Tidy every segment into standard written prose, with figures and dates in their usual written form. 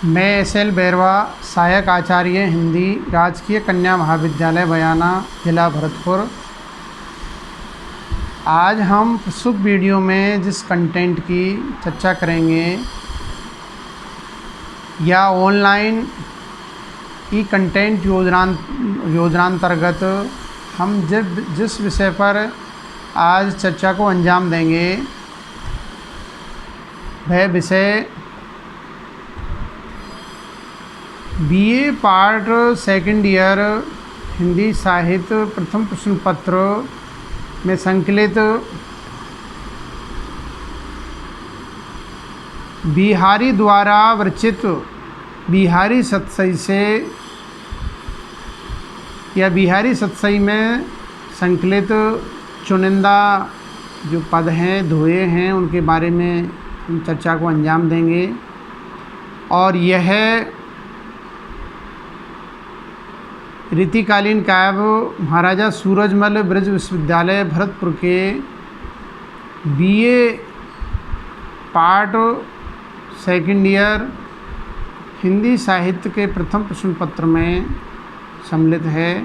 मैं एस.एल. बैरवा, सहायक आचार्य हिंदी, राजकीय कन्या महाविद्यालय बयाना, जिला भरतपुर। आज हम प्रस्तुत वीडियो में जिस कंटेंट की चर्चा करेंगे या ऑनलाइन ई कंटेंट योजनांतर्गत हम जिस विषय पर आज चर्चा को अंजाम देंगे वह विषय BA part second year Hindi साहित्य प्रथम प्रश्न पत्र में संकलित बिहारी द्वारा विरचित बिहारी सतसई से या बिहारी सतसई में संकलित चुनिंदा जो पद हैं, धोए हैं, उनके बारे में हम चर्चा को अंजाम देंगे। और यह रीतिकालीन काव्य महाराजा सूरजमल ब्रज विश्वविद्यालय भरतपुर के BA part second year Hindi साहित्य के प्रथम प्रश्न पत्र में सम्मिलित है।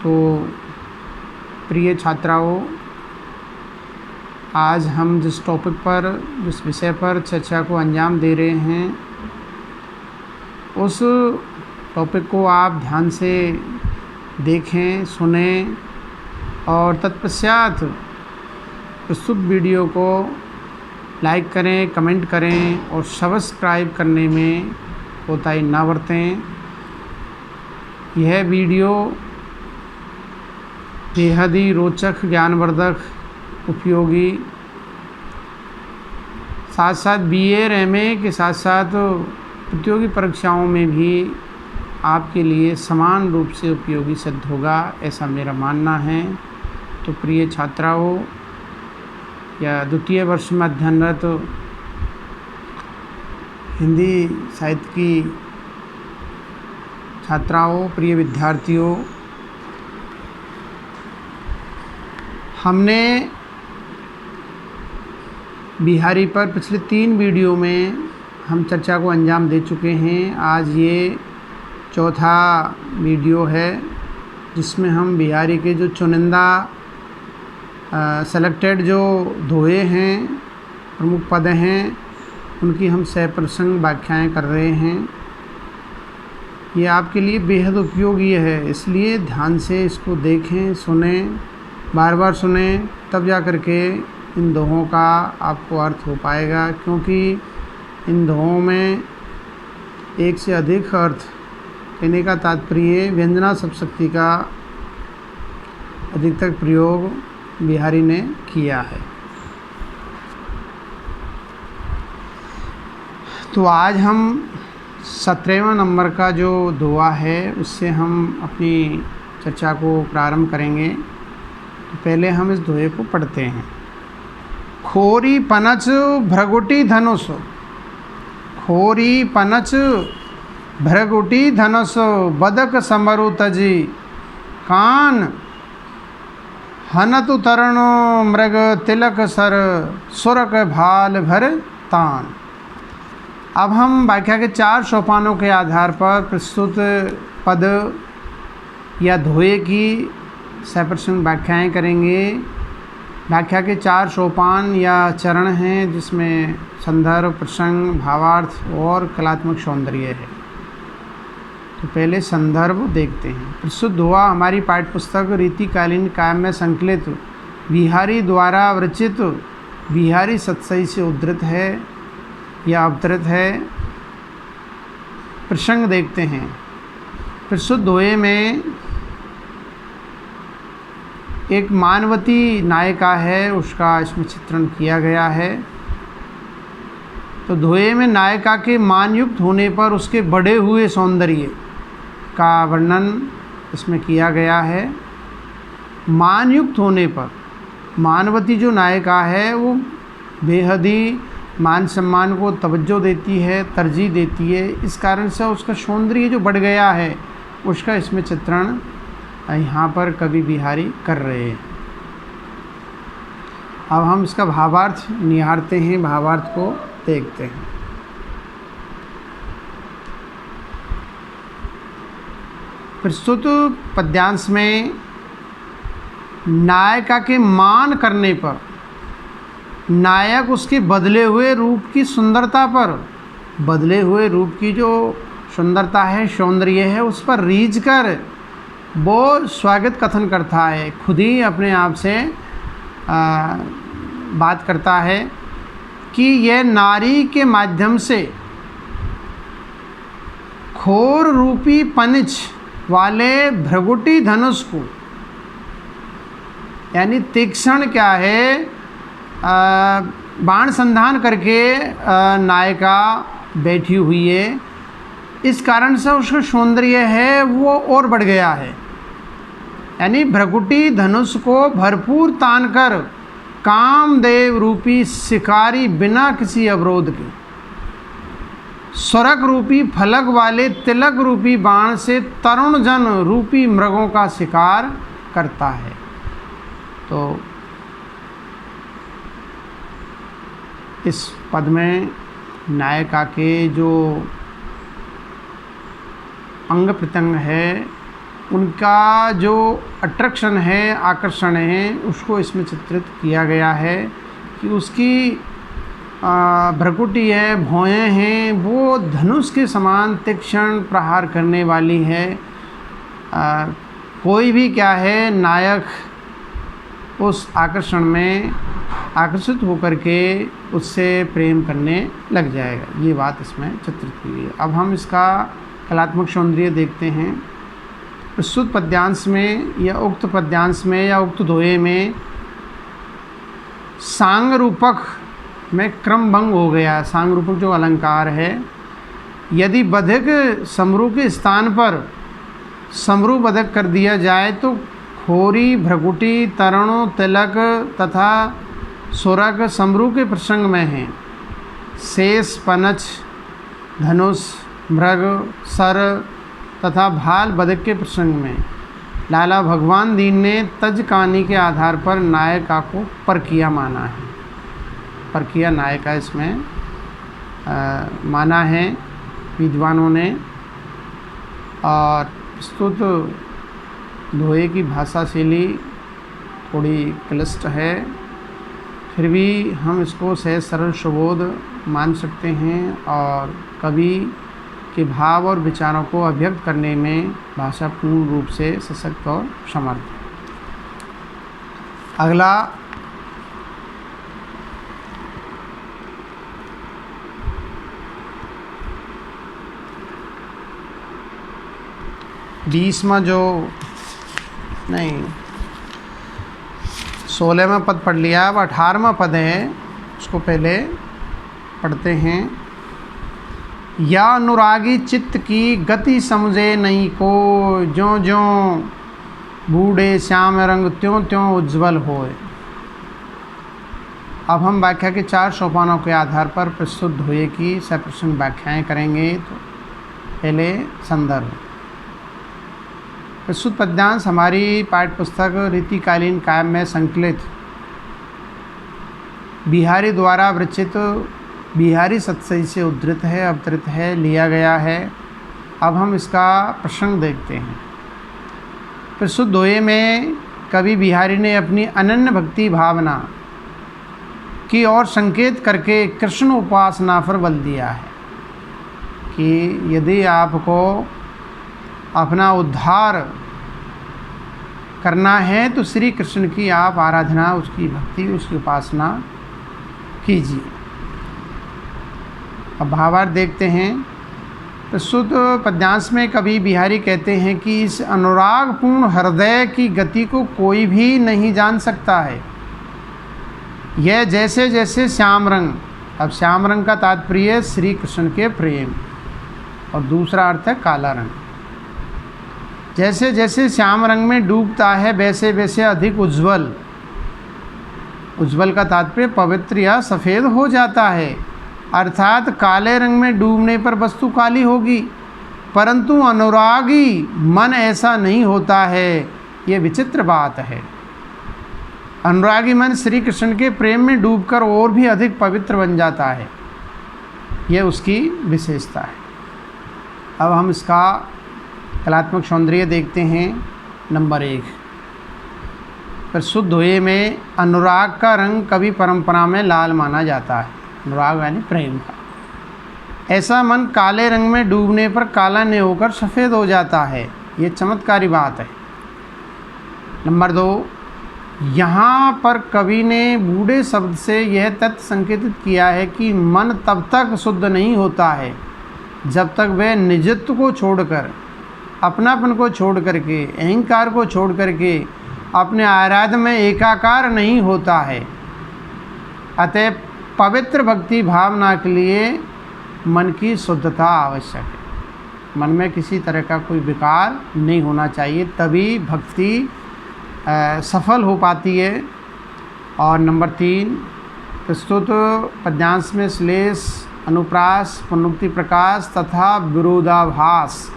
तो प्रिय छात्राओं, आज हम जिस टॉपिक पर, जिस विषय पर चर्चा को अंजाम दे रहे हैं, उस टॉपिक को आप ध्यान से देखें, सुनें और तत्पश्चात प्रस्तुत वीडियो को लाइक करें, कमेंट करें और सब्सक्राइब करने में कोताही ना बरतें। यह वीडियो बेहद ही रोचक, ज्ञानवर्धक, उपयोगी, साथ साथ बीए और एमए के साथ साथ प्रतियोगी परीक्षाओं में भी आपके लिए समान रूप से उपयोगी सिद्ध होगा, ऐसा मेरा मानना है। तो प्रिय छात्राओं या द्वितीय वर्ष में अध्ययनरत हिंदी साहित्य की छात्राओं, प्रिय विद्यार्थियों, हमने बिहारी पर पिछले 3 वीडियो में हम चर्चा को अंजाम दे चुके हैं। आज ये चौथा वीडियो है जिसमें हम बिहारी के जो चुनिंदा सेलेक्टेड जो धोए हैं, प्रमुख पद हैं, उनकी हम सप्रसंग व्याख्याएं कर रहे हैं। ये आपके लिए बेहद उपयोगी है, इसलिए ध्यान से इसको देखें, सुने, बार बार सुने, तब जा कर के इन दोहों का आपको अर्थ हो पाएगा। क्योंकि इन दोहों में एक से अधिक अर्थ, कहने का तात्पर्य व्यंजना शब्दशक्ति का अधिकतर प्रयोग बिहारी ने किया है। तो आज हम 17वें नंबर का जो दोहा है उससे हम अपनी चर्चा को प्रारंभ करेंगे। तो पहले हम इस दोहे को पढ़ते हैं। खोरी पनच भ्रगुटी धनुष, खोरी पनच भ्रगुटी धनुष, बदक समरु तजी, कान हनतु तरण मृग तिलक सर, सुरक भाल भर तान। अब हम व्याख्या के 4 सोपानों के आधार पर प्रस्तुत पद या धोए की सप्रसंग व्याख्याएं करेंगे। व्याख्या के 4 सोपान या चरण हैं जिसमें संदर्भ, प्रसंग, भावार्थ और कलात्मक सौंदर्य है। तो पहले संदर्भ देखते हैं। प्रस्तुत दोहा हमारी पाठ्यपुस्तक रीतिकालीन काव्य में संकलित बिहारी द्वारा विरचित बिहारी सतसई से उद्धृत है या अवतरित है। प्रसंग देखते हैं। प्रस्तुत दोहे में एक मानवती नायिका है, उसका इसमें चित्रण किया गया है। तो दोहे में नायिका के मानयुक्त होने पर उसके बढ़े हुए सौंदर्य का वर्णन इसमें किया गया है। मानयुक्त होने पर मानवती जो नायिका है वो बेहद ही मान सम्मान को तवज्जो देती है, तरजीह देती है। इस कारण से उसका सौंदर्य जो बढ़ गया है उसका इसमें चित्रण यहाँ पर कवि बिहारी कर रहे हैं। अब हम इसका भावार्थ निहारते हैं, भावार्थ को देखते हैं। प्रस्तुत पद्यांश में नायिका के मान करने पर नायक उसके बदले हुए रूप की सुंदरता पर, बदले हुए रूप की जो सुंदरता है, सौंदर्य है, उस पर रीझ कर वो स्वागत कथन करता है, खुद ही अपने आप से बात करता है कि यह नारी के माध्यम से खोर रूपी पनिच वाले भ्रगुटी धनुष को, यानी तीक्ष्ण क्या है, बाण संधान करके नायिका बैठी हुई है, इस कारण से उसका सौंदर्य है वो और बढ़ गया है। यानी भ्रगुटी धनुष को भरपूर तान कर कामदेव रूपी शिकारी बिना किसी अवरोध के स्वरक रूपी फलक वाले तिलक रूपी बाण से तरुण जन रूपी मृगों का शिकार करता है। तो इस पद में नायिका के जो अंग प्रत्यंग है, उनका जो अट्रैक्शन है, आकर्षण है, उसको इसमें चित्रित किया गया है कि उसकी भ्रकुटी है, भौहें हैं, वो धनुष के समान तीक्ष्ण प्रहार करने वाली है। कोई भी क्या है, नायक उस आकर्षण में आकर्षित होकर के उससे प्रेम करने लग जाएगा, ये बात इसमें चित्रित की है। अब हम इसका कलात्मक सौंदर्य देखते हैं। प्रस्तुत पद्यांश में या उक्त पद्यांश में या उक्त दोहे में सांग रूपक में क्रम भंग हो गया। सांग रूपक जो अलंकार है, यदि बधक समरू के स्थान पर समरू बधक कर दिया जाए तो खोरी, भ्रकुटी, तरणु, तिलक तथा सुरक समरू के प्रसंग में हैं। शेष, पनच, धनुष, मृग, सर तथा भाल बधक के प्रसंग में लाला भगवान दीन ने तज कहानी के आधार पर नायिका को परकिया माना है। परकिया नायिका इसमें माना है विद्वानों ने। और प्रस्तुत दोहे की भाषा शैली थोड़ी क्लिष्ट है, फिर भी हम इसको सहज सरल सुबोध मान सकते हैं और कवि के भाव और विचारों को अभिव्यक्त करने में भाषा पूर्ण रूप से सशक्त और समर्थ है। अगला नहीं 16वां पद पढ़ लिया, अब 18वां पद है, उसको पहले पढ़ते हैं। या अनुरागी चित्त की गति समझे नहीं को, ज्यों ज्यों बूढ़े श्याम रंग त्यों त्यों उज्ज्वल होए। अब हम व्याख्या के 4 सोपानों के आधार पर प्रस्तुत दोहे की सप्रसंग व्याख्याएं करेंगे। तो पहले संदर्भ। प्रस्तुत पद्यांश हमारी पाठ्य पुस्तक रीतिकालीन काव्य में संकलित बिहारी द्वारा विरचित बिहारी सतसई से उद्धृत है, अवतरित है, लिया गया है। अब हम इसका प्रसंग देखते हैं। प्रस्तुत दोहे में कवि बिहारी ने अपनी अनन्य भक्ति भावना की ओर संकेत करके कृष्ण उपासना पर बल दिया है कि यदि आपको अपना उद्धार करना है तो श्री कृष्ण की आप आराधना, उसकी भक्ति, उसकी उपासना कीजिए। अब भावार्थ देखते हैं। प्रस्तुत पद्यांश में कवि बिहारी कहते हैं कि इस अनुरागपूर्ण हृदय की गति को कोई भी नहीं जान सकता है। यह जैसे जैसे श्याम रंग, अब श्याम रंग का तात्पर्य श्री कृष्ण के प्रेम, और दूसरा अर्थ है काला रंग। जैसे जैसे श्याम रंग में डूबता है वैसे वैसे अधिक उज्ज्वल, उज्ज्वल का तात्पर्य पवित्र या सफ़ेद हो जाता है। अर्थात काले रंग में डूबने पर वस्तु काली होगी, परंतु अनुरागी मन ऐसा नहीं होता है। ये विचित्र बात है। अनुरागी मन श्री कृष्ण के प्रेम में डूबकर और भी अधिक पवित्र बन जाता है। यह उसकी विशेषता है। अब हम इसका कलात्मक सौंदर्य देखते हैं। नंबर 1, प्रस्तुत दोहे में अनुराग का रंग कवि परंपरा में लाल माना जाता है। अनुराग यानी प्रेम का। ऐसा मन काले रंग में डूबने पर काला नहीं होकर सफ़ेद हो जाता है। ये चमत्कारी बात है। नंबर 2, यहाँ पर कवि ने बूढ़े शब्द से यह तथ्य संकेतित किया है कि मन तब तक शुद्ध नहीं होता है जब तक वह निजत्व को छोड़कर, अपनापन को छोड़ करके, अहंकार को छोड़ करके अपने आराध्य में एकाकार नहीं होता है। अतः पवित्र भक्ति भावना के लिए मन की शुद्धता आवश्यक है। मन में किसी तरह का कोई विकार नहीं होना चाहिए, तभी भक्ति सफल हो पाती है। और नंबर 3, प्रस्तुत पद्यांश में श्लेष, अनुप्रास, पुनरुक्ति प्रकाश तथा विरोधाभास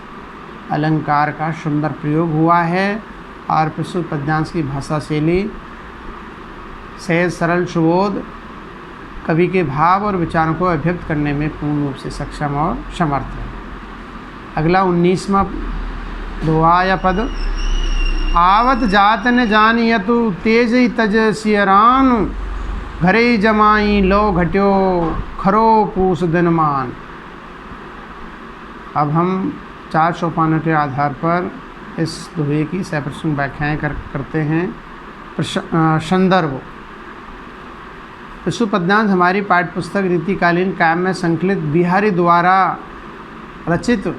अलंकार का सुंदर प्रयोग हुआ है। और प्रस्तुत पद्यांश की भाषा शैली सहज, सरल, सुबोध, कवि के भाव और विचारों को अभिव्यक्त करने में पूर्ण रूप से सक्षम और समर्थ है। अगला 19वां दोहा या पद, आवत जात न जानियतु तेज तज सियरान, घरे जमाई लो घट्यो खरो पूस दिनमान। अब हम 4 सोपानों के आधार पर इस दोहे की सप्रसंग व्याख्याएँ करते हैं। संदर्भ, प्रस्तुत पद्यांश हमारी पाठ्यपुस्तक रीतिकालीन काव्य में संकलित बिहारी द्वारा रचित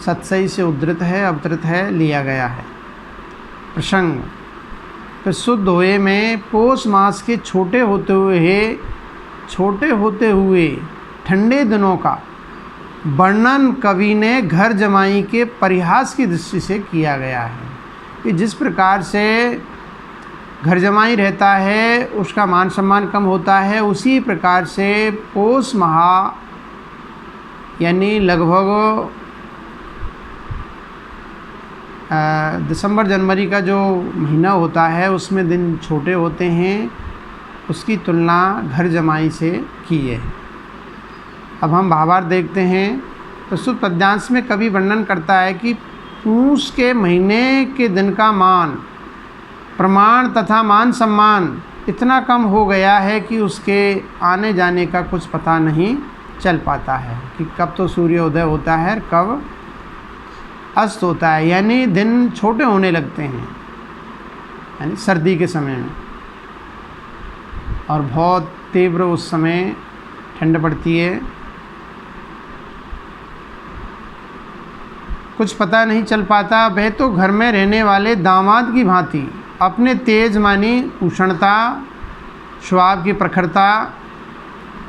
सतसई से उद्धृत है, अवतरित है, लिया गया है। प्रसंग, प्रस्तुत दोहे में पौष मास के छोटे होते हुए ठंडे दिनों का वर्णन कवि ने घर जमाई के परिहास की दृष्टि से किया गया है कि जिस प्रकार से घर जमाई रहता है उसका मान सम्मान कम होता है, उसी प्रकार से पौष माह यानी लगभग दिसंबर जनवरी का जो महीना होता है उसमें दिन छोटे होते हैं, उसकी तुलना घर जमाई से की है। अब हम भावार्थ देखते हैं। प्रस्तुत पद्यांश में कवि वर्णन करता है कि पूष के महीने के दिन का मान, प्रमाण तथा मान सम्मान इतना कम हो गया है कि उसके आने जाने का कुछ पता नहीं चल पाता है कि कब तो सूर्योदय होता है, कब अस्त होता है, यानी दिन छोटे होने लगते हैं, यानी सर्दी के समय में। और बहुत तीव्र उस समय ठंड पड़ती है, कुछ पता नहीं चल पाता। वह तो घर में रहने वाले दामाद की भांति अपने तेज मानी उष्णता, स्वभाव की प्रखरता,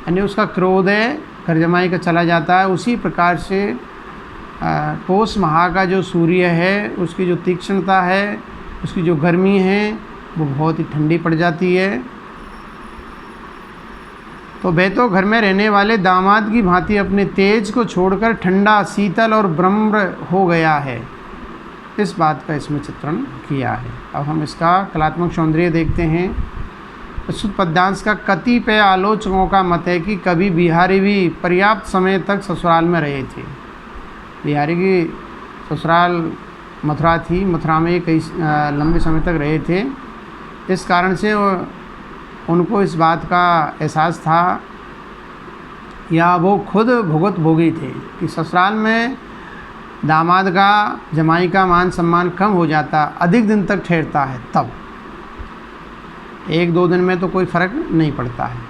यानी उसका क्रोध है घर जमाई का चला जाता है। उसी प्रकार से पौष माह का जो सूर्य है उसकी जो तीक्ष्णता है, उसकी जो गर्मी है वो बहुत ही ठंडी पड़ जाती है। तो वह तो घर में रहने वाले दामाद की भांति अपने तेज को छोड़कर ठंडा, शीतल और ब्रह्म हो गया है। इस बात का इसमें चित्रण किया है। अब हम इसका कलात्मक सौंदर्य देखते हैं। प्रस्तुत पद्यांश का कतिपय आलोचकों का मत है कि कवि बिहारी भी पर्याप्त समय तक ससुराल में रहे थे। बिहारी की ससुराल मथुरा थी, मथुरा में कई लंबे समय तक रहे थे। इस कारण से उनको इस बात का एहसास था या वो खुद भुगत भोगी थे कि ससुराल में दामाद का, जमाई का मान सम्मान कम हो जाता, अधिक दिन तक ठहरता है, तब 1-2 दिन में तो कोई फ़र्क नहीं पड़ता है।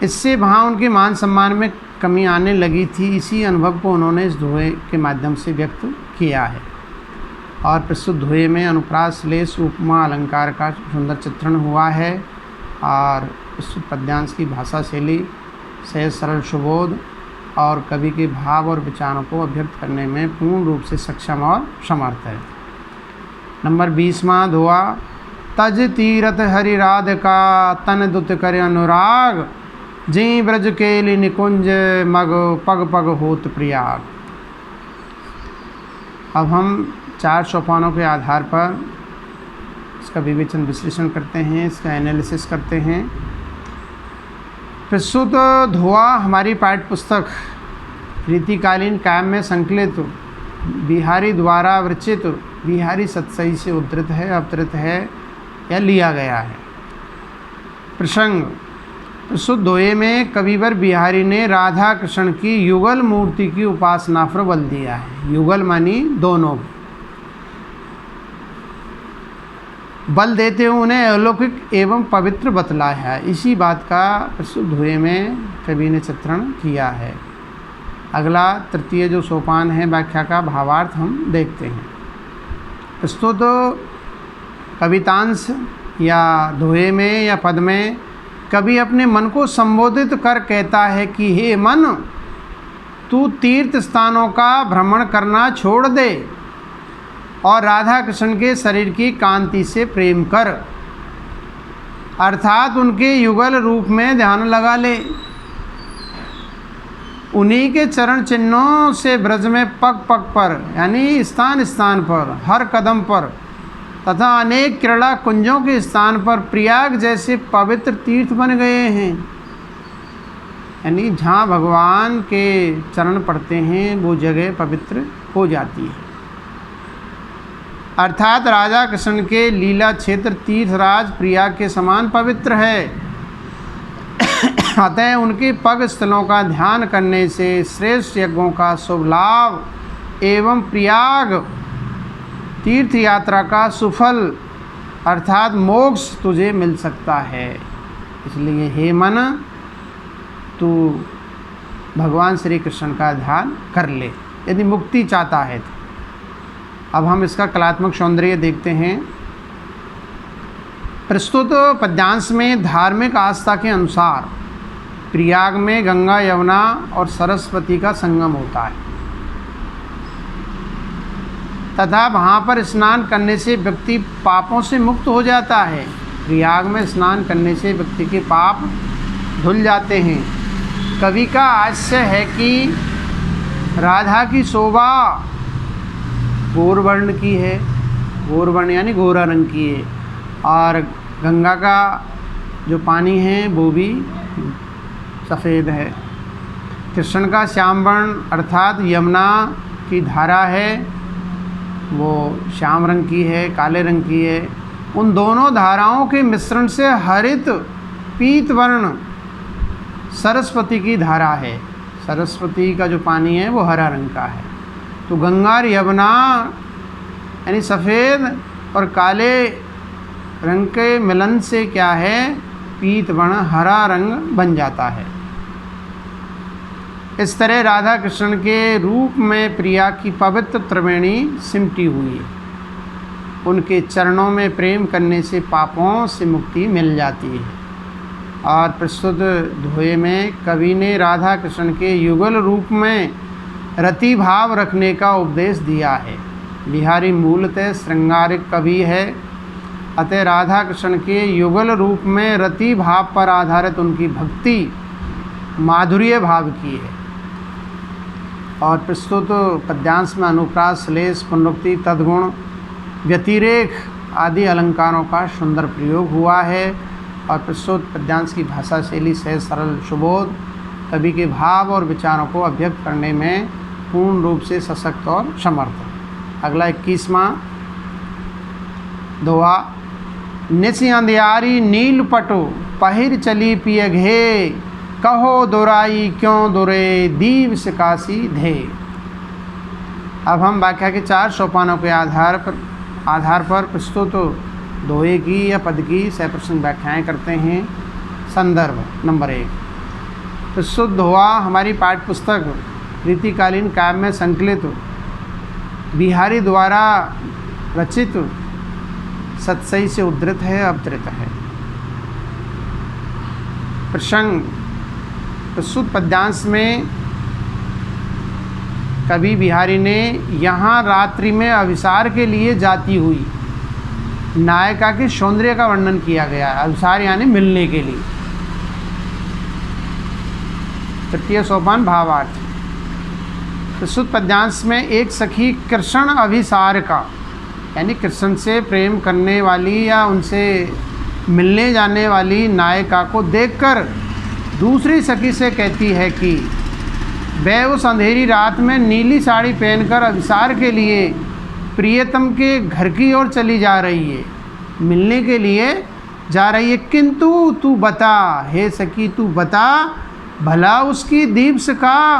इससे वहाँ उनके मान सम्मान में कमी आने लगी थी। इसी अनुभव को उन्होंने इस दोहे के माध्यम से व्यक्त किया है। और प्रस्तुत दोहे में अनुप्रास, श्लेष, उपमा, अलंकार का सुंदर चित्रण हुआ है। और प्रस्तुत पद्यांश की भाषा शैली सहज, सरल, सुबोध और कवि के भाव और विचारों को अभिव्यक्त करने में पूर्ण रूप से सक्षम और समर्थ है। नंबर 20वां दोहा, तज तीरथ हरि राधिका तन दुत करे अनुराग, जी ब्रज केली निकुंज मग पग पग होत प्रयाग। अब हम 4 सोपानों के आधार पर इसका विवेचन, विश्लेषण करते हैं, इसका एनालिसिस करते हैं। प्रस्तुत दोहा हमारी पाठ्य पुस्तक रीतिकालीन काव्य में संकलित बिहारी द्वारा विरचित, बिहारी सतसई से उद्धृत है, अवतरित है या लिया गया है। प्रसंग प्रस्तुत दोहे में कविवर बिहारी ने राधा कृष्ण की युगल मूर्ति की उपासना पर बल दिया है। युगल मानी दोनों, बल देते हुए उन्हें अलौकिक एवं पवित्र बतलाया है। इसी बात का प्रस्तुत दोहे में कवि ने चित्रण किया है। अगला तृतीय जो सोपान है व्याख्या का भावार्थ हम देखते हैं। प्रस्तुत कवितांश या दोहे में या पद में कवि अपने मन को संबोधित कर कहता है कि हे मन, तू तीर्थ स्थानों का भ्रमण करना छोड़ दे और राधा कृष्ण के शरीर की कांति से प्रेम कर, अर्थात उनके युगल रूप में ध्यान लगा ले। उन्हीं के चरण चिन्हों से ब्रज में पग पग पर यानी स्थान स्थान पर, हर कदम पर तथा अनेक क्रीड़ा कुंजों के स्थान पर प्रयाग जैसे पवित्र तीर्थ बन गए हैं। यानी जहाँ भगवान के चरण पड़ते हैं वो जगह पवित्र हो जाती है। अर्थात राधा कृष्ण के लीला क्षेत्र तीर्थराज प्रयाग के समान पवित्र है। अतः उनके पग स्थलों का ध्यान करने से श्रेष्ठ यज्ञों का शुभ लाभ एवं प्रयाग तीर्थ यात्रा का सुफल अर्थात मोक्ष तुझे मिल सकता है। इसलिए हे मन, तू भगवान श्री कृष्ण का ध्यान कर ले यदि मुक्ति चाहता है तो। अब हम इसका कलात्मक सौंदर्य देखते हैं। प्रस्तुत पद्यांश में धार्मिक आस्था के अनुसार प्रयाग में गंगा, यमुना और सरस्वती का संगम होता है तथा वहाँ पर स्नान करने से व्यक्ति पापों से मुक्त हो जाता है। प्रयाग में स्नान करने से व्यक्ति के पाप धुल जाते हैं। कवि का आशय है कि राधा की शोभा गौर वर्ण की है, गौर वर्ण यानी गोरा रंग की है, और गंगा का जो पानी है वो भी सफ़ेद है। कृष्ण का श्याम वर्ण अर्थात यमुना की धारा है वो श्याम रंग की है, काले रंग की है। उन दोनों धाराओं के मिश्रण से हरित पीत वर्ण सरस्वती की धारा है। सरस्वती का जो पानी है वो हरा रंग का है। तो गंगा और यमुना यानी सफ़ेद और काले रंग के मिलन से क्या है, पीत वर्ण हरा रंग बन जाता है। इस तरह राधा कृष्ण के रूप में प्रयाग की पवित्र त्रिवेणी सिमटी हुई है। उनके चरणों में प्रेम करने से पापों से मुक्ति मिल जाती है। और प्रस्तुत दोहे में कवि ने राधा कृष्ण के युगल रूप में रति भाव रखने का उपदेश दिया है। बिहारी मूलतः श्रृंगारिक कवि है, अतः राधा कृष्ण के युगल रूप में रति भाव पर आधारित उनकी भक्ति माधुर्य भाव की है। और प्रस्तुत पद्यांश में अनुप्रास, श्लेष, पुनरुक्ति, तद्गुण, व्यतिरेक आदि अलंकारों का सुंदर प्रयोग हुआ है। और प्रस्तुत पद्यांश की भाषा शैली सहज, सरल, सुबोध कवि के भाव और विचारों को अभिव्यक्त करने में पूर्ण रूप से सशक्त और समर्थ। अगला 21वां दोहा। निशि अंधियारी नील पटो पहिर चली पिय घे, कहो दोराई क्यों दोरे दीव सिकासी धे। अब हम व्याख्या के 4 सोपानों के आधार पर प्रस्तुत दोहे की या पद की सप्रसंग व्याख्याएँ करते हैं। संदर्भ नंबर 1। प्रस्तुत दोहा हमारी पाठ्य पुस्तक रीतिकालीन काव्य में संकलित बिहारी द्वारा रचित सतसई से उद्धृत है, अवतरित है। प्रसंग प्रस्तुत पद्यांश में कवि बिहारी ने यहाँ रात्रि में अभिसार के लिए जाती हुई नायिका के सौंदर्य का वर्णन किया गया है। अभिसार यानी मिलने के लिए। तृतीय सोपान भावार्थ। प्रस्तुत पद्यांश में एक सखी कृष्ण अभिसार का यानी कृष्ण से प्रेम करने वाली या उनसे मिलने जाने वाली नायिका को देखकर दूसरी सखी से कहती है कि वह उस अंधेरी रात में नीली साड़ी पहनकर अभिसार के लिए प्रियतम के घर की ओर चली जा रही है, मिलने के लिए जा रही है। किंतु तू बता, हे सखी तू बता, भला उसकी दीपशिखा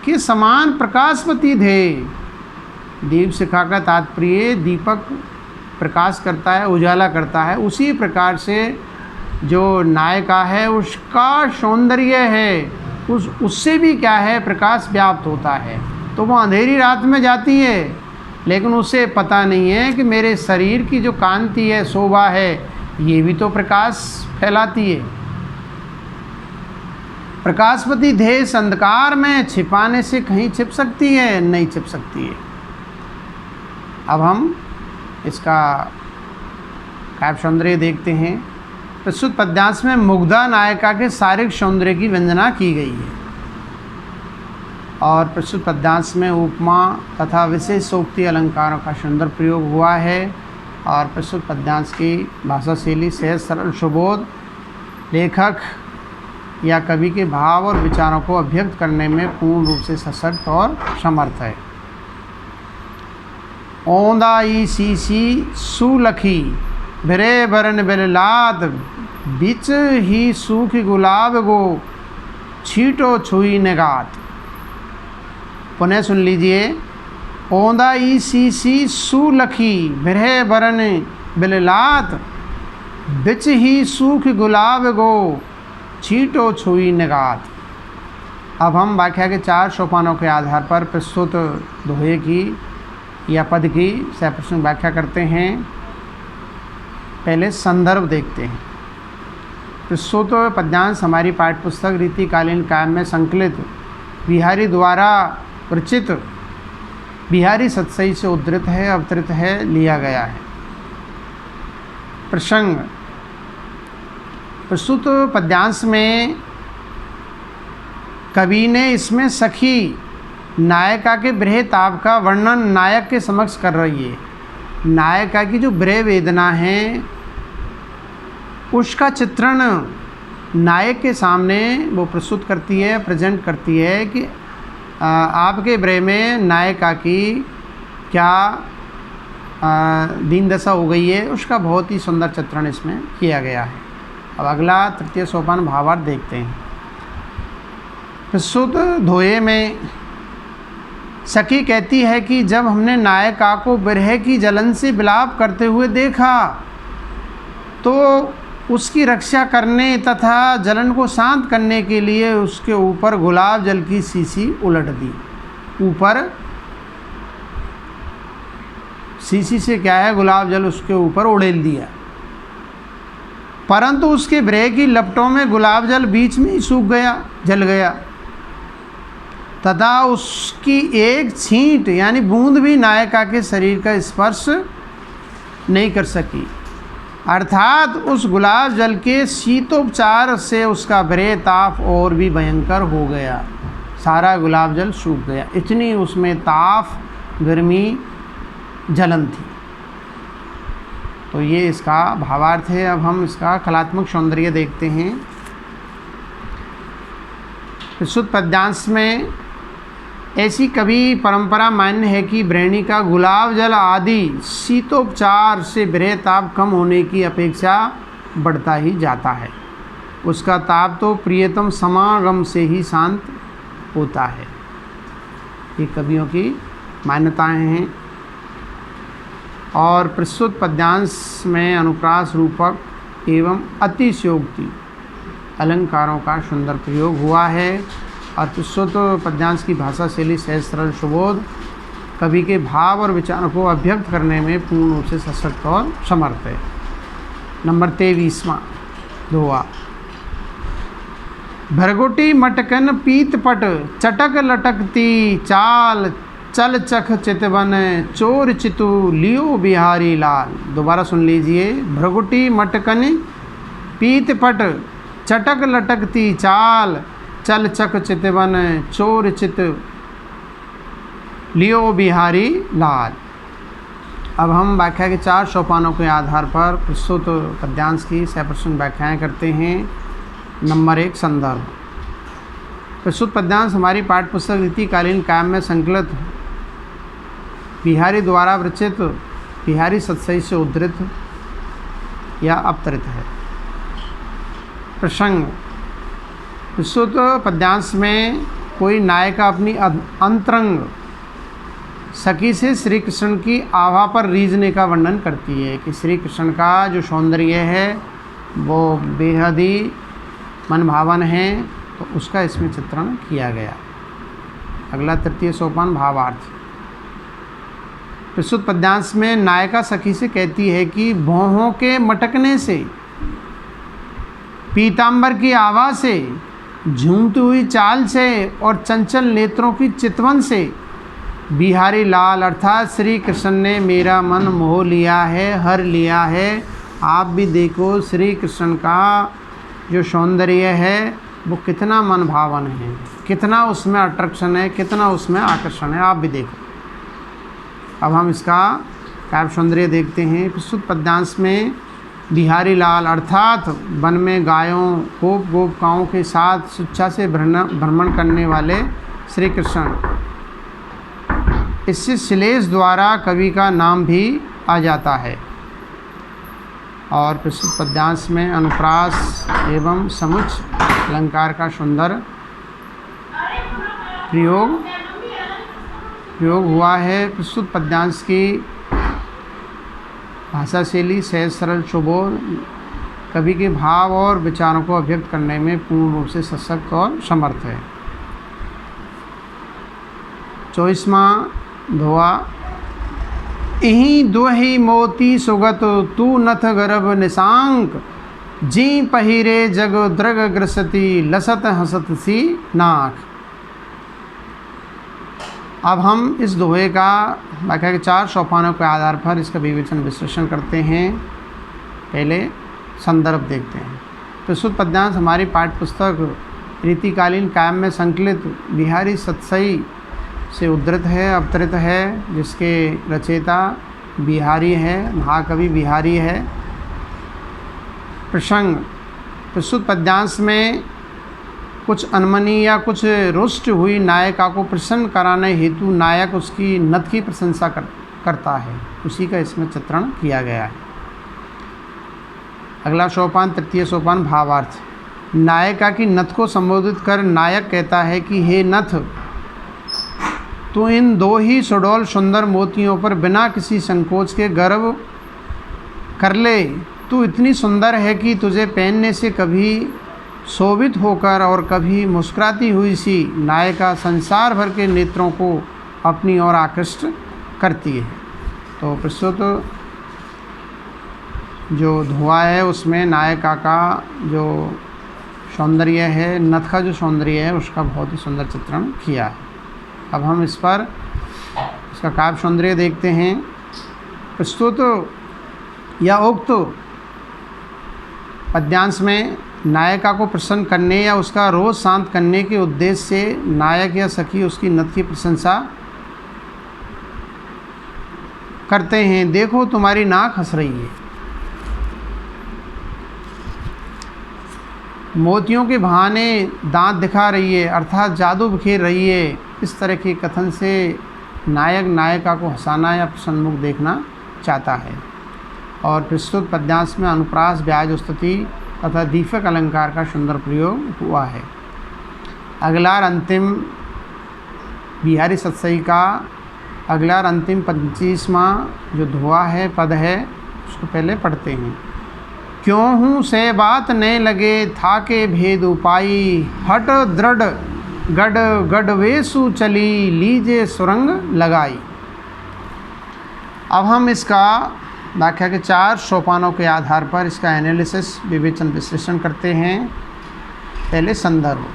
के समान प्रकाशवती थे। दीपशिखा का तात्पर्य दीपक प्रकाश करता है, उजाला करता है, उसी प्रकार से जो नायिका है उसका सौंदर्य है, उससे भी क्या है, प्रकाश व्याप्त होता है। तो वो अंधेरी रात में जाती है, लेकिन उसे पता नहीं है कि मेरे शरीर की जो कांति है, शोभा है, ये भी तो प्रकाश फैलाती है। प्रकाशवती देश अंधकार में छिपाने से कहीं छिप सकती है? नहीं छिप सकती है। अब हम इसका काव्य सौंदर्य देखते हैं। प्रस्तुत पद्यांश में मुग्धा नायिका के शारीरिक सौंदर्य की वंदना की गई है और प्रस्तुत पद्यांश में उपमा तथा विशेषोक्ति अलंकारों का सुंदर प्रयोग हुआ है और प्रस्तुत पद्यांश की भाषा शैली सहज सरल सुबोध लेखक या कवि के भाव और विचारों को अभिव्यक्त करने में पूर्ण रूप से सशक्त और समर्थ है। औंदाई सीसी सुलखी भिरे बरन बिललाद बिच ही सूखी गुलाब गो छीटो छुई निगात। पुनः सुन लीजिए। औंदाई सीसी सुलखी भिरे बरन बिललाद बिच ही सूखी गुलाब गो छीटो छुई निगात। अब हम व्याख्या के 4 सोपानों के आधार पर प्रस्तुत दोहे की या पद की सप्रश्न व्याख्या करते हैं। पहले संदर्भ देखते हैं। प्रस्तुत पद्यांश हमारी पाठ्यपुस्तक रीतिकालीन काव्य में संकलित बिहारी द्वारा रचित बिहारी सतसई से उद्धृत है, अवतरित है, लिया गया है। प्रसंग। प्रस्तुत पद्यांश में कवि ने इसमें सखी नायिका के विरह ताप का वर्णन नायक के समक्ष कर रही है। नायिका की जो विरह वेदना है उसका चित्रण नायक के सामने वो प्रस्तुत करती है, प्रेजेंट करती है कि आपके विरह में नायिका की क्या दीन दशा हो गई है, उसका बहुत ही सुंदर चित्रण इसमें किया गया है। अब अगला तृतीय सोपान भावार्थ देखते हैं। प्रस्तुत दोहे में सखी कहती है कि जब हमने नायिका को विरह की जलन से विलाप करते हुए देखा तो उसकी रक्षा करने तथा जलन को शांत करने के लिए उसके ऊपर गुलाब जल की शीशी उलट दी। ऊपर शीशी से क्या है, गुलाब जल उसके ऊपर उड़ेल दिया, परंतु उसके विरह की लपटों में गुलाब जल बीच में ही सूख गया, जल गया तथा उसकी एक छींट यानी बूंद भी नायिका के शरीर का स्पर्श नहीं कर सकी। अर्थात उस गुलाब जल के शीतोपचार से उसका विरह ताप और भी भयंकर हो गया, सारा गुलाब जल सूख गया, इतनी उसमें ताप, गर्मी, जलन थी। तो ये इसका भावार्थ है। अब हम इसका कलात्मक सौंदर्य देखते हैं। प्रस्तुत पद्यांश में ऐसी कभी परंपरा मान्य है कि ब्रह्मणी का गुलाब जल आदि शीतोपचार से विरह ताप कम होने की अपेक्षा बढ़ता ही जाता है। उसका ताप तो प्रियतम समागम से ही शांत होता है। ये कवियों की मान्यताएं हैं। और प्रस्तुत पद्यांश में अनुप्रास रूपक एवं अतिशयोक्ति अलंकारों का सुंदर प्रयोग हुआ है और प्रस्तुत पद्यांश की भाषा शैली सहज सरल सुबोध कवि के भाव और विचारों को अभिव्यक्त करने में पूर्ण रूप से सशक्त और समर्थ है। नंबर 23वां दोहा। भरगुटी मटकन पीतपट चटक लटकती चाल चल चख चितवन चोर चितु लियो बिहारी लाल। दोबारा सुन लीजिए। भ्रगुटी मटकन पीतपट चटक लटकती चाल चल चख चितवन चोर चित लियो बिहारी लाल। अब हम व्याख्या के 4 सोपानों के आधार पर प्रस्तुत पद्यांश की सप्रश्न व्याख्याएँ करते हैं। नंबर 1 संदर्भ। प्रस्तुत पद्यांश हमारी पाठ्यपुस्तक रीतिकालीन काव्य में संकलित बिहारी द्वारा रचित बिहारी सतसई से उद्धृत या अवतरित है। प्रसंग: प्रस्तुत पद्यांश में कोई नायिका अपनी अंतरंग सखी से श्री कृष्ण की आभा पर रीझने का वर्णन करती है कि श्री कृष्ण का जो सौंदर्य है वो बेहद ही मनभावन है, तो उसका इसमें चित्रण किया गया। अगला तृतीय सोपान भावार्थ। प्रस्तुत पद्यांश में नायिका सखी से कहती है कि भौहों के मटकने से, पीतांबर की आवाज़ से, झूमती हुई चाल से और चंचल नेत्रों की चितवन से बिहारी लाल अर्थात श्री कृष्ण ने मेरा मन मोह लिया है, हर लिया है। आप भी देखो श्री कृष्ण का जो सौंदर्य है वो कितना मन भावन है, कितना उसमें अट्रैक्शन है, कितना उसमें आकर्षण है, आप भी देखो। अब हम इसका काव्य सौंदर्य देखते हैं। प्रस्तुत पद्यांश में बिहारी लाल अर्थात वन में गायों गोपिकाओं के साथ स्वेच्छा से भ्रमण करने वाले श्री कृष्ण, इससे श्लेष द्वारा कवि का नाम भी आ जाता है। और प्रस्तुत पद्यांश में अनुप्रास एवं समुच्चय अलंकार का सुंदर प्रयोग हुआ है। प्रस्तुत पद्यांश की भाषा शैली सहज सरल सुबोध कवि के भाव और विचारों को अभिव्यक्त करने में पूर्ण रूप से सशक्त और समर्थ है। 24वां धोआ। इही दुहि मोती सुगत तू नथ गर्भ निशांक, जी पहिरे जग द्रग ग्रसती लसत हसत सी नाक। अब हम इस दोहे का व्याख्या के 4 सोपानों के आधार पर इसका विवेचन विश्लेषण करते हैं। पहले संदर्भ देखते हैं। प्रस्तुत पद्यांश हमारी पाठ्यपुस्तक रीतिकालीन काव्य में संकलित बिहारी सतसई से उद्धृत है, अवतरित है, जिसके रचयिता बिहारी है, महाकवि बिहारी है। प्रसंग: प्रस्तुत पद्यांश में कुछ अनमनी या कुछ रुष्ट हुई नायिका को प्रसन्न कराने हेतु नायक उसकी नत की प्रशंसा करता है, उसी का इसमें चित्रण किया गया है। अगला सोपान तृतीय सोपान भावार्थ। नायिका की नथ को संबोधित कर नायक कहता है कि हे नथ, तू इन 2 ही सुडौल सुंदर मोतियों पर बिना किसी संकोच के गर्व कर ले। तू इतनी सुंदर है कि तुझे पहनने से कभी शोभित होकर और कभी मुस्कुराती हुई सी नायिका संसार भर के नेत्रों को अपनी ओर आकृष्ट करती है। तो प्रस्तुत जो धोआ है उसमें नायिका का जो सौंदर्य है, नथ का जो सौंदर्य है, उसका बहुत ही सुंदर चित्रण किया है। अब हम इस पर इसका काव्य सौंदर्य देखते हैं। प्रस्तुत या उक्त पद्यांश में नायिका को प्रसन्न करने या उसका रोष शांत करने के उद्देश्य से नायक या सखी उसकी नथ की प्रशंसा करते हैं। देखो तुम्हारी नाक हंस रही है, मोतियों के बहाने दांत दिखा रही है, अर्थात जादू बिखेर रही है। इस तरह के कथन से नायक नायिका को हंसाना या प्रसन्नमुख देखना चाहता है। और प्रस्तुत पद्यांश में अनुप्रास, ब्याज, स्तुति तथा दीपक अलंकार का सुंदर प्रयोग हुआ है। अगला और अंतिम बिहारी सतसई का अगला और अंतिम 25वां जो धोआ है पद है, उसको पहले पढ़ते हैं। क्यों हूँ से बात न लगे था के भेद उपाई, हट दृढ़ गढ़ गढ़वेशु चली लीजे सुरंग लगाई। अब हम इसका व्याख्या के 4 सोपानों के आधार पर इसका एनालिसिस विवेचन विश्लेषण करते हैं। पहले संदर्भ।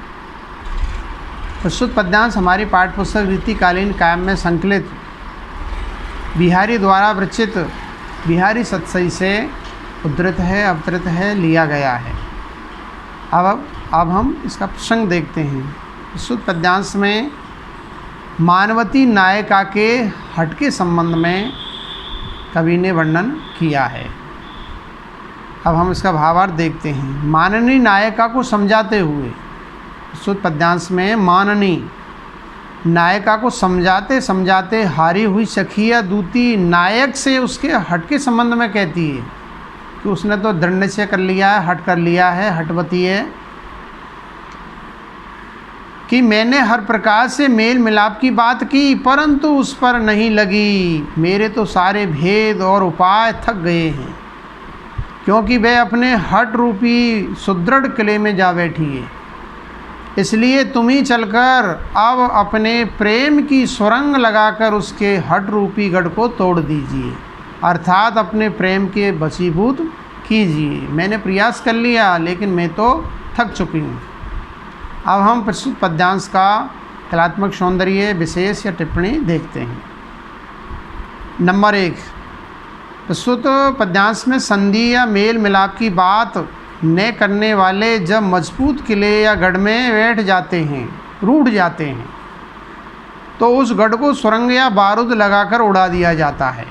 प्रस्तुत पद्यांश हमारी पाठ्यपुस्तक रीतिकालीन काव्य में संकलित बिहारी द्वारा रचित बिहारी सतसई से उद्धृत है, अवतरित है, लिया गया है। अब हम इसका प्रसंग देखते हैं। प्रस्तुत पद्यांश में मानवती नायिका के हट के संबंध में कवि ने वर्णन किया है। अब हम इसका भावार्थ देखते हैं। माननीय नायिका को समझाते हुए प्रस्तुत पद्यांश में माननी नायिका को समझाते समझाते हारी हुई सखिया दूती नायक से उसके हट के संबंध में कहती है कि उसने तो दृढ़ निश्चय कर लिया है, हट कर लिया है, हटवती है, कि मैंने हर प्रकार से मेल मिलाप की बात की परंतु उस पर नहीं लगी। मेरे तो सारे भेद और उपाय थक गए हैं, क्योंकि वह अपने हट रूपी सुदृढ़ किले में जा बैठी है। इसलिए तुम ही चलकर अब अपने प्रेम की सुरंग लगाकर उसके हट रूपी गढ़ को तोड़ दीजिए, अर्थात अपने प्रेम के वशीभूत कीजिए। मैंने प्रयास कर लिया लेकिन मैं तो थक चुकी हूँ। अब हम प्रस्तुत पद्यांश का कलात्मक सौंदर्य विशेष या टिप्पणी देखते हैं। नंबर 1, प्रस्तुत पद्यांश में संधि या मेल मिलाप की बात न करने वाले जब मजबूत किले या गढ़ में बैठ जाते हैं, रूठ जाते हैं, तो उस गढ़ को सुरंग या बारूद लगाकर उड़ा दिया जाता है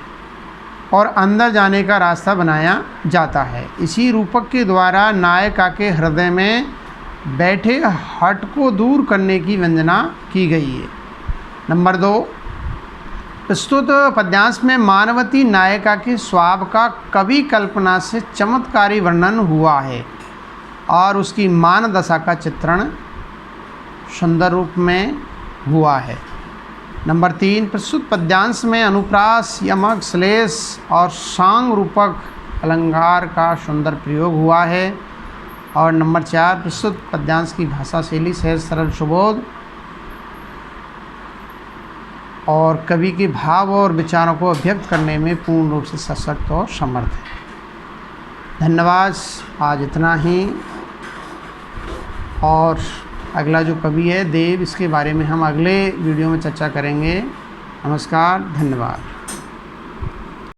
और अंदर जाने का रास्ता बनाया जाता है। इसी रूपक के द्वारा नायिका के हृदय में बैठे हट को दूर करने की वंदना की गई है। नंबर 2, प्रस्तुत पद्यांश में मानवती नायिका के स्वभाव का कवि कल्पना से चमत्कारी वर्णन हुआ है और उसकी मान दशा का चित्रण सुंदर रूप में हुआ है। नंबर 3, प्रस्तुत पद्यांश में अनुप्रास, यमक, श्लेष और सांग रूपक अलंकार का सुंदर प्रयोग हुआ है। और नंबर 4, प्रस्तुत पद्यांश की भाषा शैली सहज सरल सुबोध और कवि के भाव और विचारों को अभिव्यक्त करने में पूर्ण रूप से सशक्त और समर्थ है। धन्यवाद। आज इतना ही। और अगला जो कवि है देव, इसके बारे में हम अगले वीडियो में चर्चा करेंगे। नमस्कार, धन्यवाद।